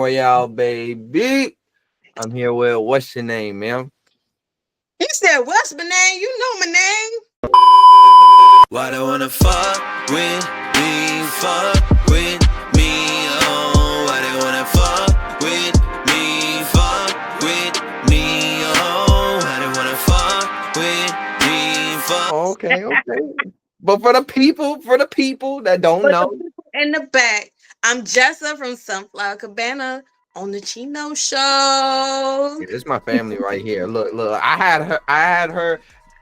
Royal, baby. I'm here with what's your name, ma'am? He said, "What's my name? You know my name." Why they wanna fuck with me? Fuck with me, oh. Why they wanna fuck with me? Fuck with me, oh. Why they wanna fuck with me? Fuck. Okay. But for the people that don't But the know, people in the back, I'm Jessa from Sunflower Cabana on the Cheno Show. it's my family right here. Look. I had her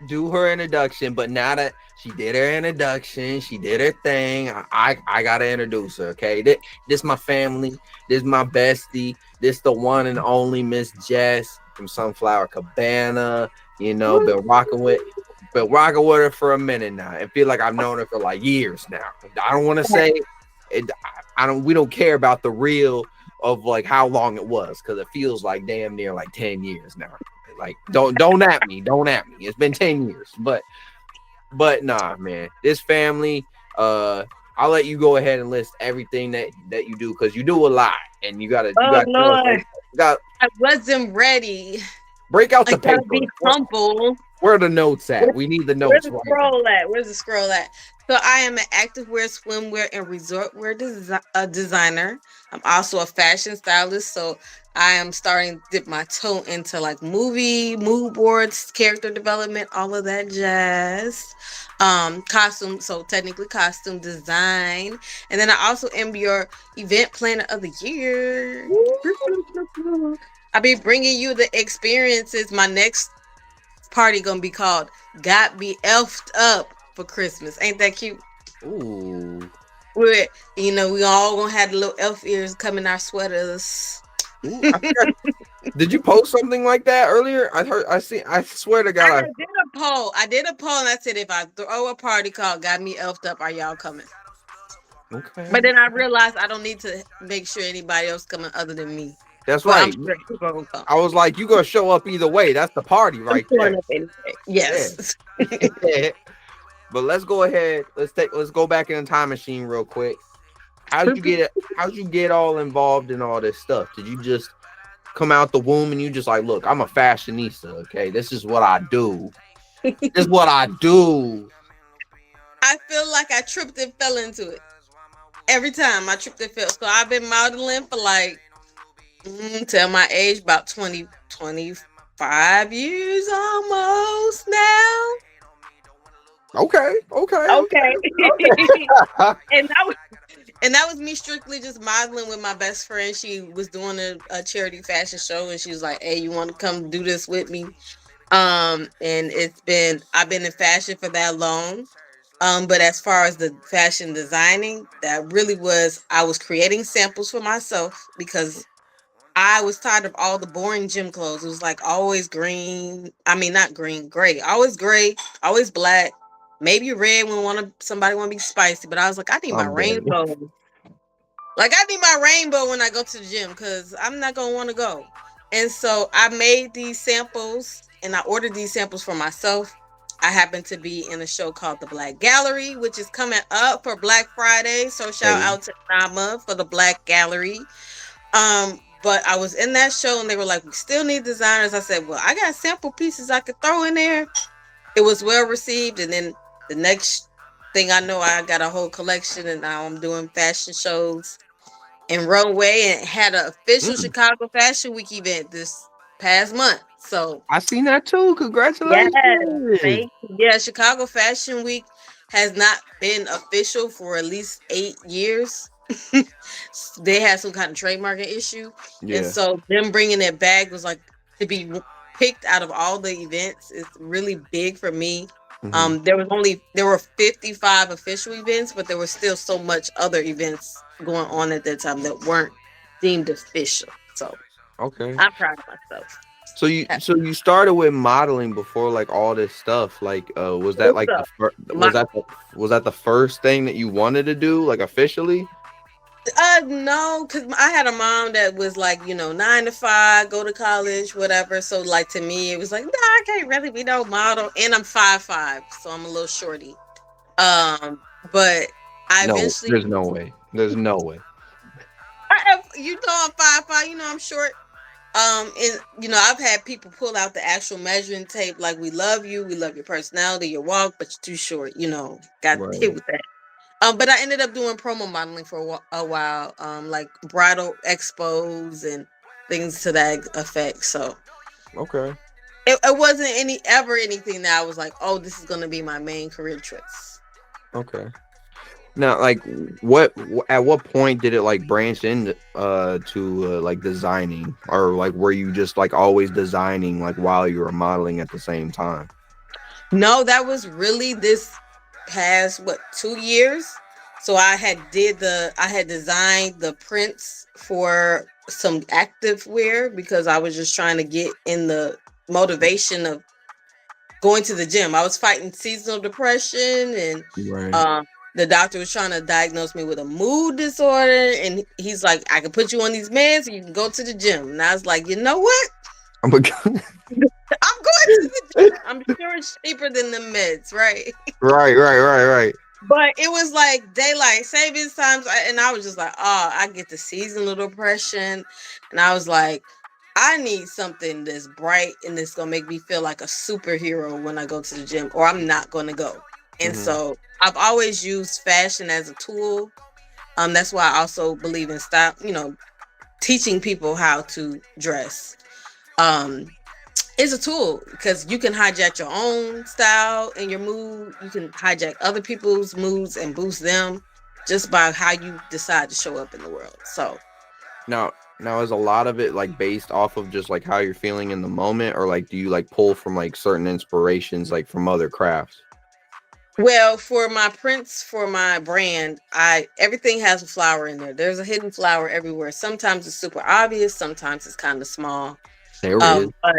do her introduction, but now that she did her introduction, she did her thing. I gotta introduce her. Okay, this my family. This my bestie. This the one and only Miss Jess from Sunflower Cabana. Been rocking with her for a minute now. I feel like I've known her for like years now. I don't want to say it. I don't. We don't care about the real of like how long it was because it feels like damn near like 10 years now. Like don't at me. Don't at me. It's been 10 years, but nah, man. This family. I'll let you go ahead and list everything that you do because you do a lot and you gotta you Oh got Lord, you got I wasn't ready. break out I the gotta paper. be humble. Where are the notes Where- at? We need the Where's notes the right now. scroll at? Where's the scroll at? So I am an activewear, swimwear, and resort wear designer. I'm also a fashion stylist. So I am starting to dip my toe into like movie, mood boards, character development, all of that jazz. Costume, so technically costume design. And then I also am your event planner of the year. I'll be bringing you the experiences. My next party gonna be called "Got Me Elfed Up for Christmas." Ain't that cute? Ooh. We're we all gonna have the little elf ears coming our sweaters. Ooh, I think did you post something like that earlier? I swear to God, I did a poll. I did a poll and I said if I throw a party called "Got Me Elfed Up," are y'all coming? But okay. then I realized I don't need to make sure anybody else coming other than me. That's But I'm right. sure people gonna come. I was like, you gonna show up either way. That's the party I'm right showing there. up anyway. Yeah. Yes. But let's go ahead. Let's go back in the time machine real quick. How'd you get all involved in all this stuff? Did you just come out the womb and you just like, look, I'm a fashionista, okay? This is what I do. This is what I do. I feel like I tripped and fell into it. Every time I tripped and fell. So I've been modeling for like tell my age about 25 years almost now. Okay. Okay. and that was and that was me strictly just modeling with my best friend. She was doing a charity fashion show and she was like, "Hey, you want to come do this with me?" And I've been in fashion for that long. But as far as the fashion designing, that really was I was creating samples for myself because I was tired of all the boring gym clothes. It was like always green. I mean, not green, gray, always black. Maybe red when somebody want to be spicy, but I was like, I need my I'm dead. rainbow. Like I need my rainbow when I go to the gym because I'm not gonna want to go. And so I made these samples and I ordered these samples for myself. I happen to be in a show called The Black Gallery, which is coming up for Black Friday. So shout Hey, out to Nama for the Black Gallery. But I was in that show and they were like, we still need designers. I said, well, I got sample pieces I could throw in there. It was well received. And then the next thing I know, I got a whole collection and now I'm doing fashion shows in runway and had an official mm, Chicago Fashion Week event this past month. So I seen that too. yes, Congratulations. yeah, Chicago Fashion Week has not been official for at least 8 years. They had some kind of trademarking issue, and Yeah. so them bringing it back was like to be picked out of all the events is really big for me. Hmm. There were 55 official events, but there was still so much other events going on at that time that weren't deemed official. So Okay. I'm proud of myself. So you started with modeling before like all this stuff. Like, was that What's like the up? first? My Was that the first thing that you wanted to do like officially? No, because I had a mom that was like, 9 to 5, go to college, whatever. So like to me, it was like, nah, I can't really be no model. And I'm 5'5", so I'm a little shorty. Um, but I No, eventually there's no way. There's no way. You know I'm 5'5", you know I'm short. And I've had people pull out the actual measuring tape, like, we love you, we love your personality, your walk, but you're too short. Got hit Right. with that. But I ended up doing promo modeling for a while, like bridal expos and things to that effect. So Okay. it wasn't ever anything that I was like, oh, this is gonna be my main career choice. Okay. Now, like, what at what point did it like branch into to like designing, or like were you just like always designing like while you were modeling at the same time? No, that was really this past 2 years. So I had designed the prints for some active wear because I was just trying to get in the motivation of going to the gym. I was fighting seasonal depression, and Right. um the doctor was trying to diagnose me with a mood disorder, and he's like, I can put you on these meds and you can go to the gym. And I was like, you know what? I'm a, I'm going to the gym. I'm sure it's cheaper than the meds, right? right. But it was like daylight savings times, and I was just like, oh, I get the seasonal depression, and I was like, I need something that's bright and that's gonna make me feel like a superhero when I go to the gym, or I'm not gonna go. And Mm-hmm. so I've always used fashion as a tool. That's why I also believe in style, teaching people how to dress. Um, it's a tool because you can hijack your own style and your mood. You can hijack other people's moods and boost them just by how you decide to show up in the world. So Now is a lot of it like based off of just like how you're feeling in the moment, or like do you like pull from like certain inspirations like from other crafts? well, for my prints for my brand, everything has a flower in there. There's a hidden flower everywhere. Sometimes it's super obvious, sometimes it's kind of small. There it is. But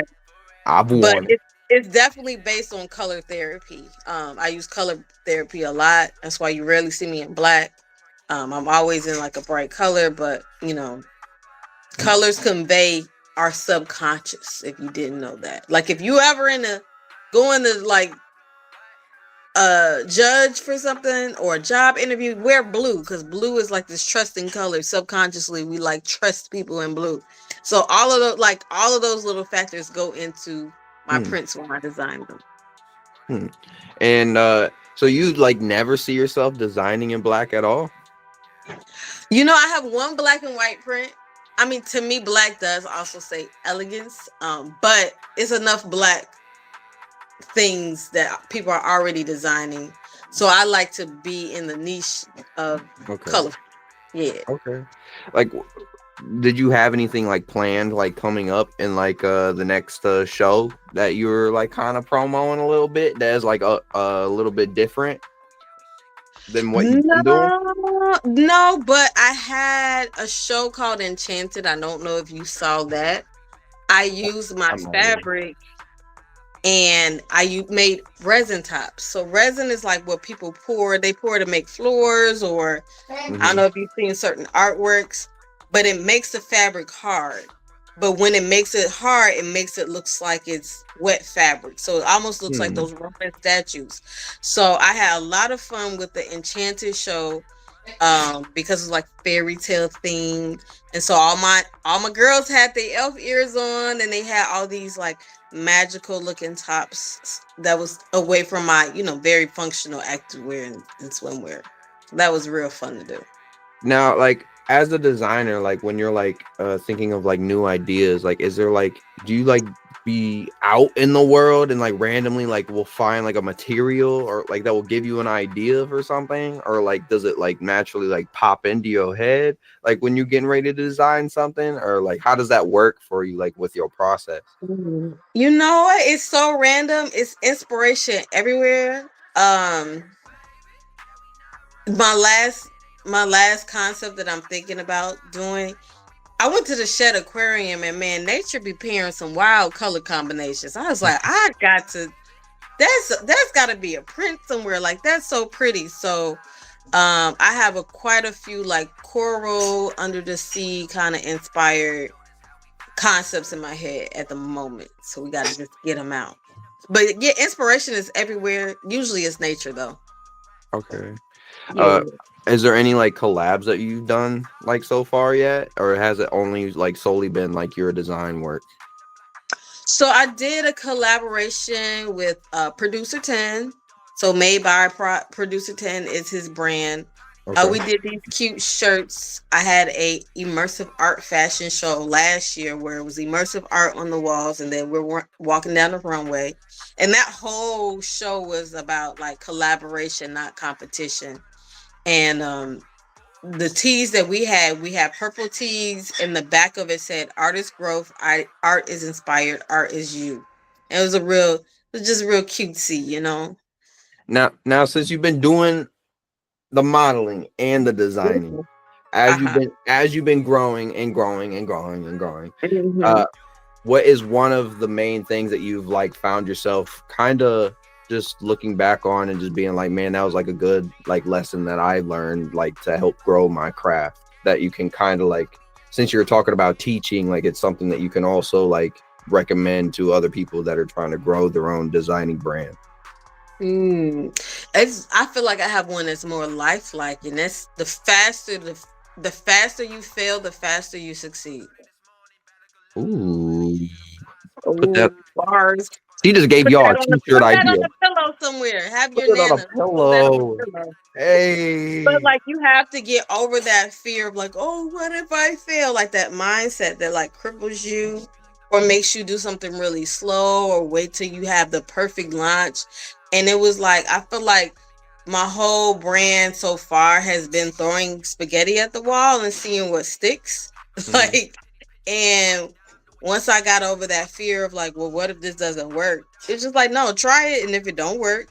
I've but won it. it's definitely based on color therapy. I use color therapy a lot. That's why you rarely see me in black. I'm always in like a bright color, but colors convey our subconscious. If you didn't know that, like if you ever going to like judge for something or a job interview, wear blue because blue is like this trusting color. Subconsciously, we like trust people in blue. So all of those little factors go into my Hmm. prints when I design them. And so you like never see yourself designing in black at all? I have one black and white print. I mean, to me, black does also say elegance, but it's enough black things that people are already designing. So I like to be in the niche of color. Yeah. Okay. Like, did you have anything like planned, like coming up in like the next show that you're like kind of promoting a little bit? That's like a little bit different than what you've been doing. No, but I had a show called Enchanted. I don't know if you saw that. I used my I'm not really- fabric and I made resin tops. So resin is like what people pour. They pour to make floors, or I don't know if you've seen certain artworks, but it makes the fabric hard. But when it makes it hard, it makes it looks like it's wet fabric. So it almost looks like those Roman statues. So I had a lot of fun with the Enchanted show because it's like fairy tale themed. And so all my girls had their elf ears on, and they had all these like magical looking tops that was away from my, very functional activewear and swimwear. That was real fun to do. Now, like as a designer, like when you're like thinking of like new ideas, like is there like do you like be out in the world and like randomly like will find like a material or like that will give you an idea for something, or like does it like naturally like pop into your head like when you're getting ready to design something, or like how does that work for you like with your process? You know what? It's so random. It's inspiration everywhere. My last concept that I'm thinking about doing, I went to the Shed Aquarium, and man, nature be pairing some wild color combinations. I was like, that's got to be a print somewhere. Like that's so pretty. So I have quite a few like coral, under the sea kind of inspired concepts in my head at the moment. So we got to just get them out. But yeah, inspiration is everywhere. Usually it's nature though. Okay. Yeah. Is there any like collabs that you've done like so far yet, or has it only like solely been like your design work? So I did a collaboration with Producer 10. So made by Producer 10 is his brand. Okay. We did these cute shirts. I had a immersive art fashion show last year where it was immersive art on the walls, and then we're walking down the runway. And that whole show was about like collaboration, not competition. And the tees that we had purple tees, and the back of it said artist growth, art is inspired, art is you. And it was just real cutesy, you know. Now, since you've been doing the modeling and the designing, Mhm. Uh-huh. as you've been growing and growing and growing and growing, Mhm. uh, what is one of the main things that you've like found yourself kind of just looking back on and just being like, man, that was like a good like lesson that I learned like to help grow my craft, that you can kind of like, since you're talking about teaching, like it's something that you can also like recommend to other people that are trying to grow their own designing brand. Mm. I feel like I have one that's more lifelike, and that's the faster you fail, the faster you succeed. Ooh, put that. Oh, bars. She just gave y'all a t-shirt Put that on idea. the pillow somewhere. Have Put your it on a nana put that on pillow. the pillow. But Hey. like you have to get over that fear of like, oh, what if I fail? Like that mindset that like cripples you or makes you do something really slow or wait till you have the perfect launch. And it was like I feel like my whole brand so far has been throwing spaghetti at the wall and seeing what sticks. Mhm. Like, and once I got over that fear of like, well, what if this doesn't work? It's just like, no, try it. And if it don't work,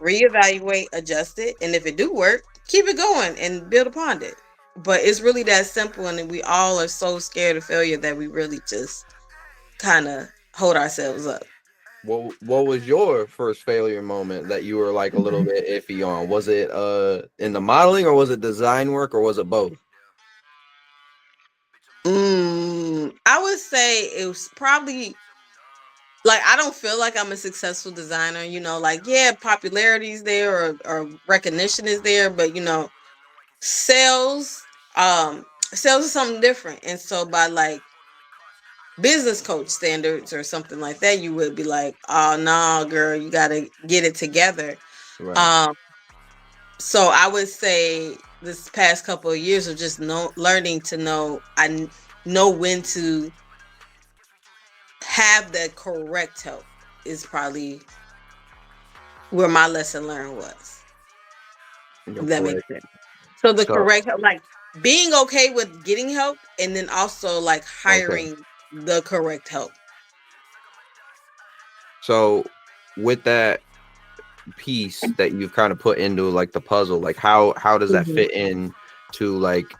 reevaluate, adjust it, and if it do work, keep it going and build upon it. But it's really that simple, and we all are so scared of failure that we really just kind of hold ourselves up. What was your first failure moment that you were like a little bit iffy on? Was it in the modeling, or was it design work, or was it both? I would say it was probably like I don't feel like I'm a successful designer. You know, like yeah, popularity is there or recognition is there, but you know, sales, sales is something different. And so by like business coach standards or something like that, you would be like, oh no, girl, you gotta get it together. Right. Um, so I would say this past couple of years of just learning to know know when to have the correct help is probably where my lesson learned was. You're If that makes correct. sense. So the So correct help, like being okay with getting help and then also like okay. hiring the correct help. So with that piece that you've kind of put into like the puzzle, like how does that Mhm. fit in to like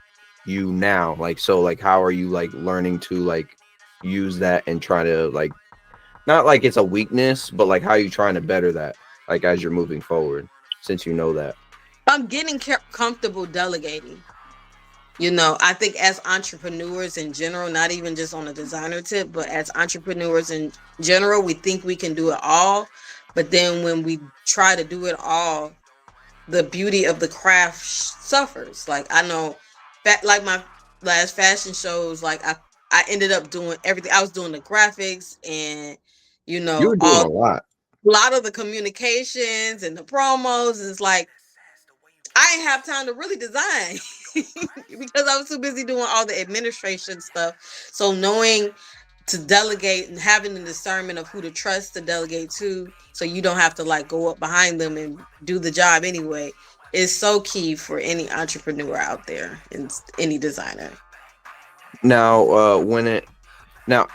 you now? Like so like how are you like learning to like use that and try to like, not like it's a weakness, but like how you trying to better that like as you're moving forward, since you know that. I'm getting comfortable delegating. You know, I think as entrepreneurs in general, not even just on a designer tip, but as entrepreneurs in general, we think we can do it all. But then when we try to do it all, the beauty of the craft suffers. Like I know, like my last fashion shows, like I ended up doing everything. I was doing the graphics and you You know were doing all a lot. a lot of the communications and the promos. Is like I didn't have time to really design because I was too busy doing all the administration stuff. So knowing to delegate and having the discernment of who to trust to delegate to, so you don't have to like go up behind them and do the job anyway, is so key for any entrepreneur out there and any designer. Now, when it now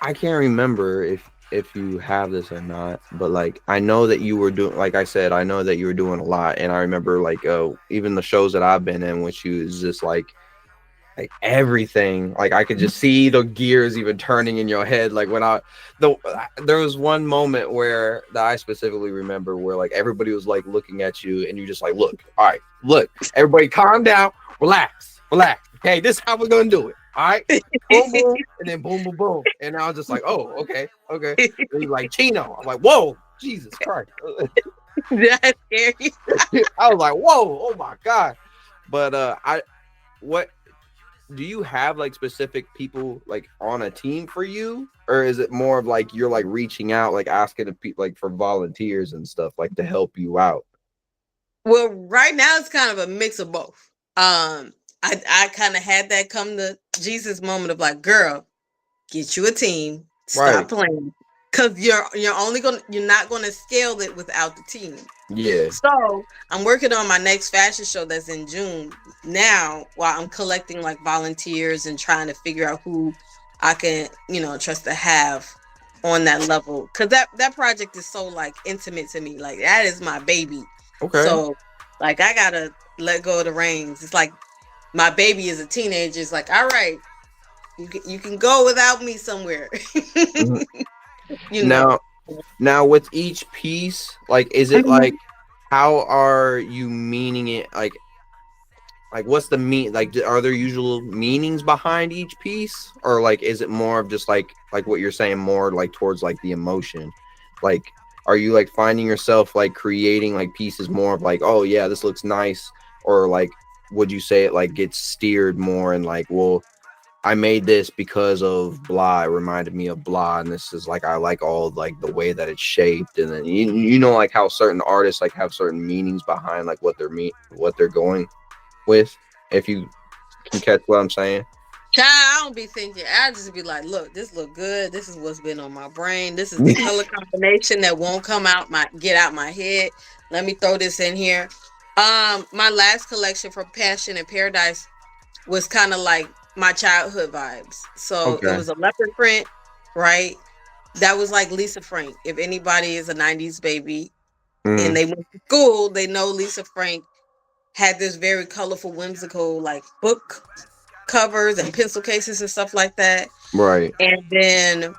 I can't remember if you have this or not, but like I know that you were doing, like I said, I know that you were doing a lot, and I remember like even the shows that I've been in, which you is just like everything, like I could just see the gears even turning in your head. Like when there was one moment where that I specifically remember where like everybody was like looking at you, and you just like, look, all right, look, everybody, calm down, relax. Okay, this is how we're gonna do it. All right, boom, boom, and then boom, boom, boom, and I was just like, oh, okay. And he's like Cheno. I'm like, whoa, Jesus Christ. That's scary. I was like, whoa, oh my God. But what do you have like specific people like on a team for you, or is it more of like you're like reaching out, like asking to like for volunteers and stuff like to help you out? Well, right now it's kind of a mix of both. I kind of had that come to Jesus moment of like, girl, get you a team, Right. stop playing, because you're not gonna scale it without the team. Yeah. So I'm working on my next fashion show that's in June now, while I'm collecting like volunteers and trying to figure out who I can, trust to have on that level. Cause that project is so like intimate to me. Like that is my baby. Okay. So like I gotta let go of the reins. It's like my baby is a teenager. It's like, all right, you can go without me somewhere. Mhm. you know. Now, now with each piece, like, is it like, Mhm. how are you meaning it? Like what's the mean? Like, are there usual meanings behind each piece, or like, is it more of just like what you're saying, more like towards like the emotion? Like, are you like finding yourself like creating like pieces more of like, oh yeah, this looks nice, or like, would you say it like gets steered more and like, well, I made this because of blah. It reminded me of blah, and this is like I like all like the way that it's shaped, and then you know like how certain artists like have certain meanings behind like what they're going with. If you can catch what I'm saying. Child, I don't be thinking. I just be like, look, this look good. This is what's been on my brain. This is the color combination that won't get out my head. Let me throw this in here. My last collection for Passion and Paradise was kind of like my childhood vibes. So it Okay. was a leopard print, right? That was like Lisa Frank. If anybody is a 90s baby and Mm, they went to school, they know Lisa Frank had this very colorful, whimsical like book covers and pencil cases and stuff like that. right. And then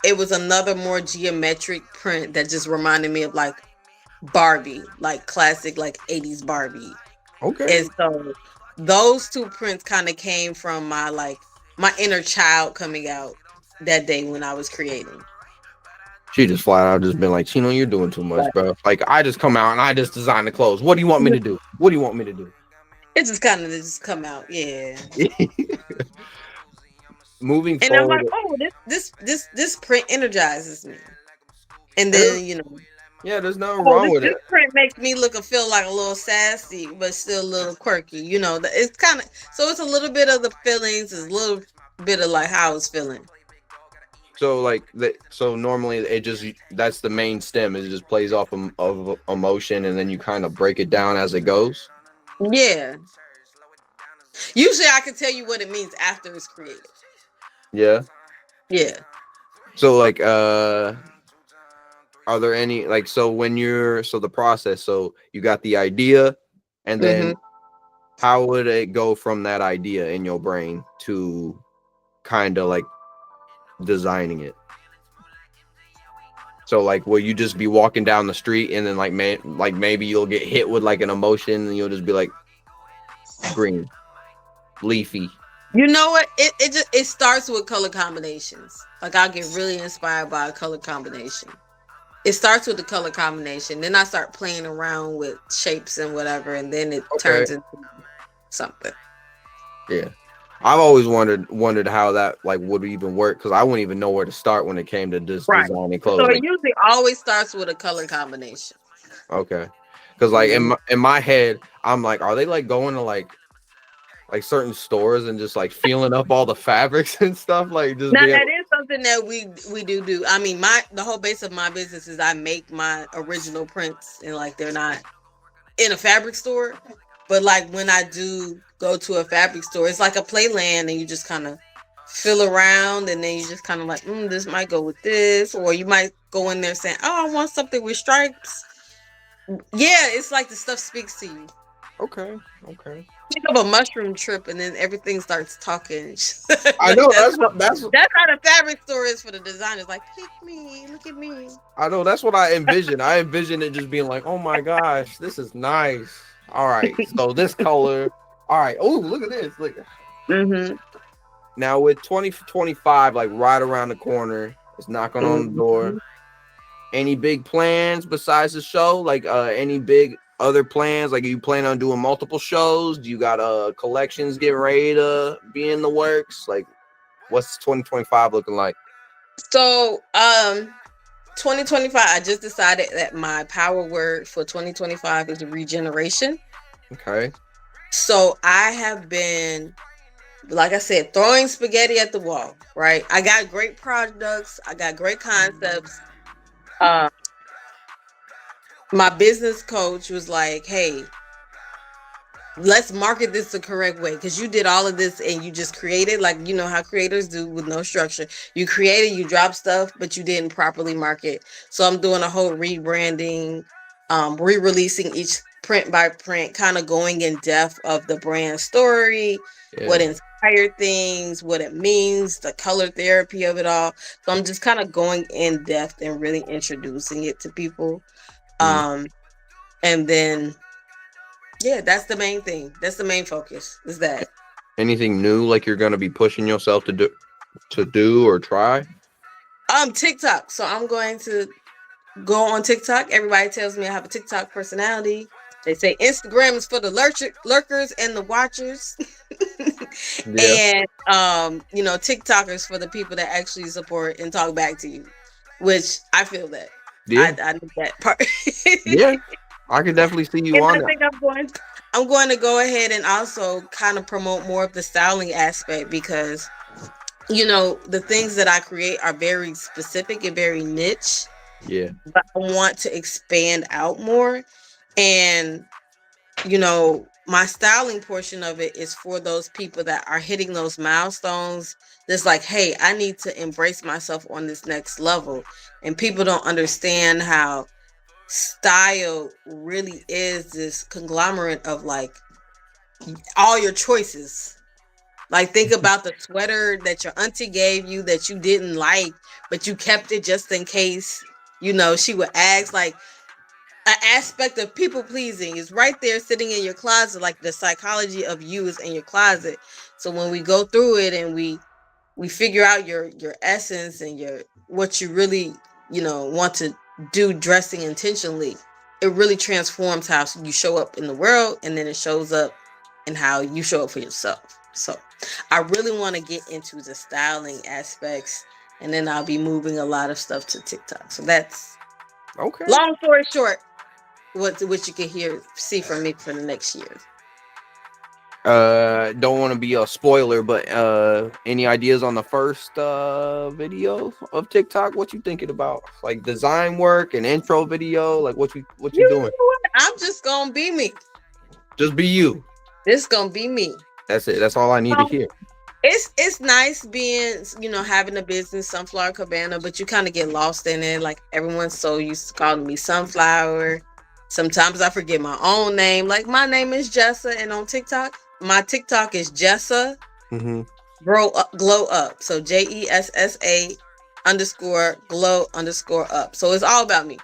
it was another more geometric print that just reminded me of like Barbie, like classic like 80s Barbie. Okay. And so those two prints kind of came from my inner child coming out that day when I was creating. She just flat out just been like, Chino, you're doing too much, But bro. Like I just come out and I just design the clothes. What do you want me to do? What do you want me to do? it just kind of just come out, yeah. Moving And I'm like, forward, oh, this print energizes me. And and then yeah, there's nothing oh, wrong with this it. print makes me look and feel like a little sassy, but still a little quirky. It's kind of so it's a little bit of the feelings, it's a little bit of like how I was feeling. So like that. So normally it just that's the main stem. It just plays off of emotion, and then you kind of break it down as it goes. Yeah. Usually I can tell you what it means after it's created. Yeah. Yeah. So like are there any like so when you're so the process, so you got the idea, and Mm-hmm. then how would it go from that idea in your brain to kind of like designing it? So like will you just be walking down the street and then like maybe you'll get hit with like an emotion and you'll just be like green, leafy. You know what? It starts with color combinations. Like I'll get really inspired by a color combination. It starts with the color combination. Then I start playing around with shapes and whatever, and then it Okay. turns into something. Yeah. I've always wondered how that like would even work, because I wouldn't even know where to start when it came to just Right. designing So clothes. it Like, usually always starts with a color combination. okay, because like Mhm. in my head, I'm like, are they like going to like certain stores and just like feeling up all the fabrics and stuff, like just Now being that is something that we do. I mean, the whole base of my business is I make my original prints, and like they're not in a fabric store, but like when I do go to a fabric store, it's like a playland, and you just kind of feel around, and then you just kind of like, this might go with this, or you might go in there saying, "Oh, I want something with stripes." Yeah, it's like the stuff speaks to you. okay, okay. Think of a mushroom trip, and then everything starts talking. I like know that's that's how the fabric store is for the designers. Like, pick me, look at me. I know that's what I envision. I envision it just being like, oh my gosh, this is nice. All right, so this color. All right. Oh, look at this. Look. Mm-hmm. Now with 2025, like right around the corner, it's knocking on the door. Mm-hmm. Any big plans besides the show? Like any big other plans? Like, are you planning on doing multiple shows? Do you got collections getting ready to be in the works? Like, what's 2025 looking like? So 2025, I just decided that my power word for 2025 is regeneration. Okay. So I have been, like I said, throwing spaghetti at the wall, right? I got great products, I got great concepts. Uh, my business coach was like, hey, let's market this the correct way, because you did all of this and you just created, like, you know how creators do with no structure. You created, you drop stuff, but you didn't properly market. So I'm doing a whole rebranding, re-releasing each print by print, kind of going in depth of the brand story, what Yeah. inspired things, what it means, the color therapy of it all. So I'm just kind of going in depth and really introducing it to people. Mm. um and then, yeah, that's the main thing. That's the main focus. Is that Anything new like you're gonna be pushing yourself to do or try? TikTok. So I'm going to go on TikTok. Everybody tells me I have a TikTok personality. They say Instagram is for the lurkers and the watchers. Yeah. And TikTokers for the people that actually support and talk back to you. Which I feel that. Yeah. I need that part. Yeah. I can definitely see you And on I that. think I'm going to go ahead and also kind of promote more of the styling aspect, because the things that I create are very specific and very niche, Yeah. but I want to expand out more. And my styling portion of it is for those people that are hitting those milestones. That's like, hey, I need to embrace myself on this next level. And people don't understand how style really is this conglomerate of like all your choices. Like, think about the sweater that your auntie gave you that you didn't like, but you kept it just in case, she would ask. Like, an aspect of people pleasing is right there sitting in your closet. Like, the psychology of you is in your closet. So when we go through it and we figure out your essence and your what you really want to do dressing intentionally, it really transforms how you show up in the world, and then it shows up in how you show up for yourself. So I really want to get into the styling aspects, and then I'll be moving a lot of stuff to TikTok. So that's, Okay. long story short, what you can see from me for the next year. Don't want to be a spoiler, but any ideas on the first video of TikTok? What you thinking about? Like design work and intro video? Like what you You doing? know what? I'm just gonna be me. Just be you. This gonna be me. That's it. That's all I need to hear. It's nice being, having a business, Sunflower Cabana, but you kind of get lost in it. Like, everyone's so used to calling me Sunflower. Sometimes I forget my own name. Like, my name is Jessa, and on TikTok, my TikTok is Jessa Glow Up. So JESSA _glow _up. So it's all about me.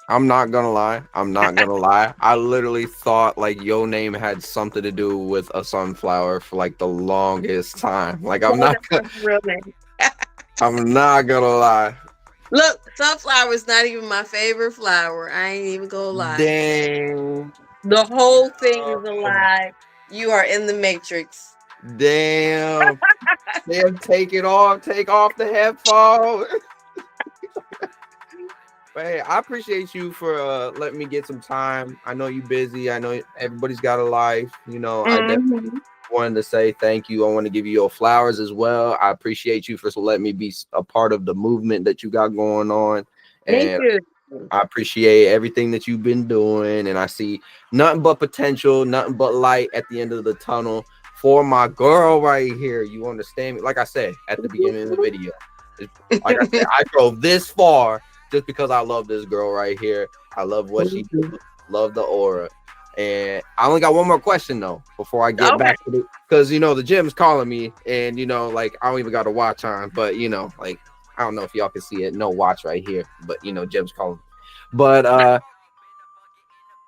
I'm not gonna lie. I literally thought like your name had something to do with a sunflower for like the longest time. Like I'm not real name. I'm not gonna lie. Look, sunflower is not even my favorite flower. I ain't even gonna lie. Dang. The whole thing is a lie. You are in the Matrix. Damn. Damn, take it off. Take off the headphones. But hey, I appreciate you for letting me get some time. I know you're busy. I know everybody's got a life. I definitely wanted to say thank you. I want to give you your flowers as well. I appreciate you for letting me be a part of the movement that you got going on. Thank And you. I appreciate everything that you've been doing. And I see nothing but potential, nothing but light at the end of the tunnel for my girl right here. You understand me? Like I said at the beginning of the video, like I said, I drove this far just because I love this girl right here. I love what she does, love the aura. And I only got one more question though before I get back to it, because the gym's calling me, and like I don't even got a watch on, but like I don't know if y'all can see it, no watch right here, but gym's calling. But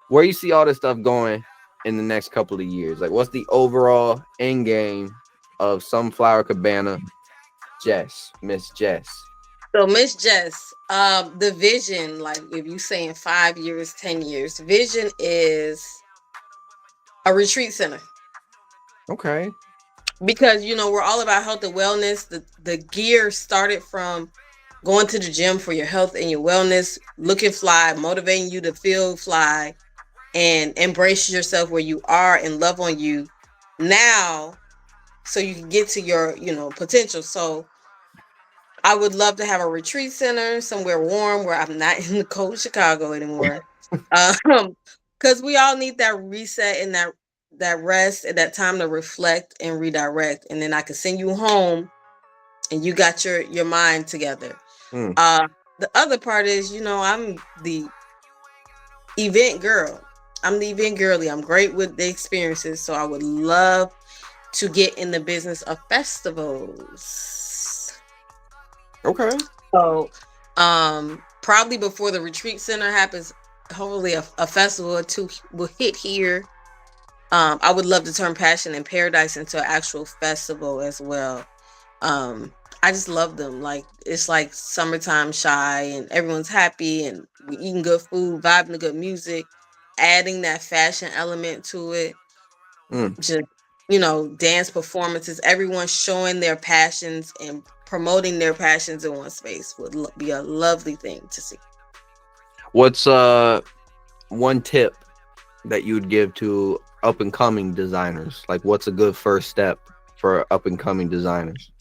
where you see all this stuff going in the next couple of years? Like, what's the overall end game of Sunflower Cabana, Miss Jess? So Miss Jess, the vision, like if you saying 5 years, 10 years, vision is a retreat center. Okay. Because we're all about health and wellness. The gear started from going to the gym for your health and your wellness, looking fly, motivating you to feel fly, and embrace yourself where you are and love on you now, so you can get to your potential. So I would love to have a retreat center somewhere warm where I'm not in the cold Chicago anymore. Because we all need that reset and that rest and that time to reflect and redirect, and then I can send you home and you got your mind together. Mm. The other part is, I'm the event girl. I'm the event girly. I'm great with the experiences, so I would love to get in the business of festivals. Okay. So, probably before the retreat center happens, hopefully a festival or two will hit here. I would love to turn Passion in Paradise into an actual festival as well. I just love them. Like, it's like summertime shy and everyone's happy and we eating good food, vibing to good music, adding that fashion element to it. Mm. Just, dance performances, everyone showing their passions and promoting their passions in one space would be a lovely thing to see. What's one tip that you would give to up and coming designers? Like, what's a good first step for up and coming designers?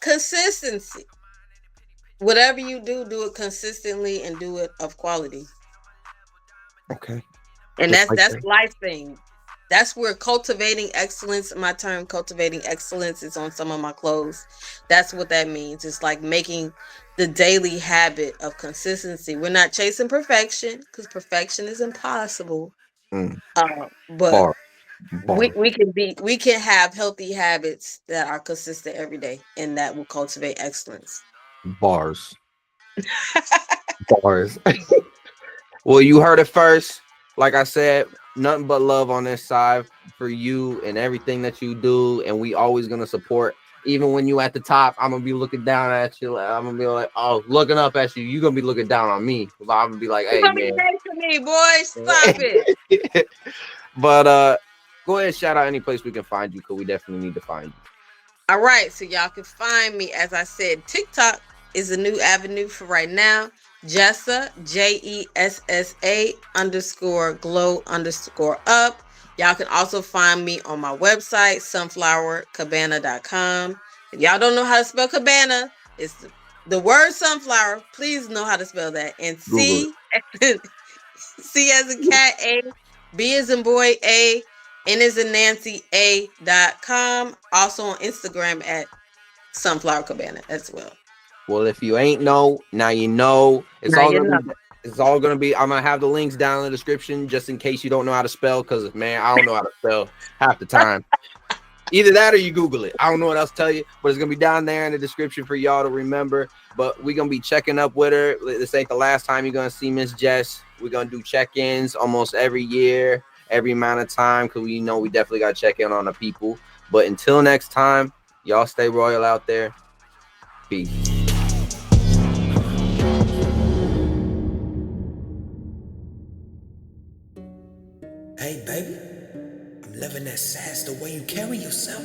Consistency. Whatever you do it consistently and do it of quality. Okay. And Just like that's that. life thing. That's where cultivating excellence, my term cultivating excellence, is on some of my clothes. That's what that means. It's like making the daily habit of consistency. We're not chasing perfection because perfection is impossible. Mm. But Bar. we, Bar. we can have healthy habits that are consistent every day, and that will cultivate excellence. Bars. Bars. Well, you heard it first. Like I said, nothing but love on this side for you and everything that you do, and we always gonna support. Even when you at the top, I'm gonna be looking down at you. I'm gonna be like, oh, looking up at you. You gonna be looking down on me. I'm gonna be like, You're hey, gonna be man. nice to me, boy. Stop it. But go ahead, shout out any place we can find you, because we definitely need to find you. All right, so y'all can find me. As I said, TikTok is a new avenue for right now. Jessa, Jessa _ glow _ up. Y'all can also find me on my website, sunflowercabana.com. If y'all don't know how to spell cabana, it's the word sunflower. Please know how to spell that. And Google it. C as in cat, A, B as in boy, A, N as in Nancy, A.com. Also on Instagram at Sunflower Cabana as well. Well, if you ain't know, now you know. Now you know. It's all gonna be. I'm gonna have the links down in the description just in case you don't know how to spell. Because man, I don't know how to spell half the time. Either that or you Google it. I don't know what else to tell you, but it's gonna be down there in the description for y'all to remember. But we're gonna be checking up with her. This ain't the last time you're gonna see Miss Jess. We're gonna do check-ins almost every year, every amount of time, because we know we definitely gotta check in on the people. But until next time, y'all stay royal out there. Peace. Hey, baby, I'm loving that sass, the way you carry yourself.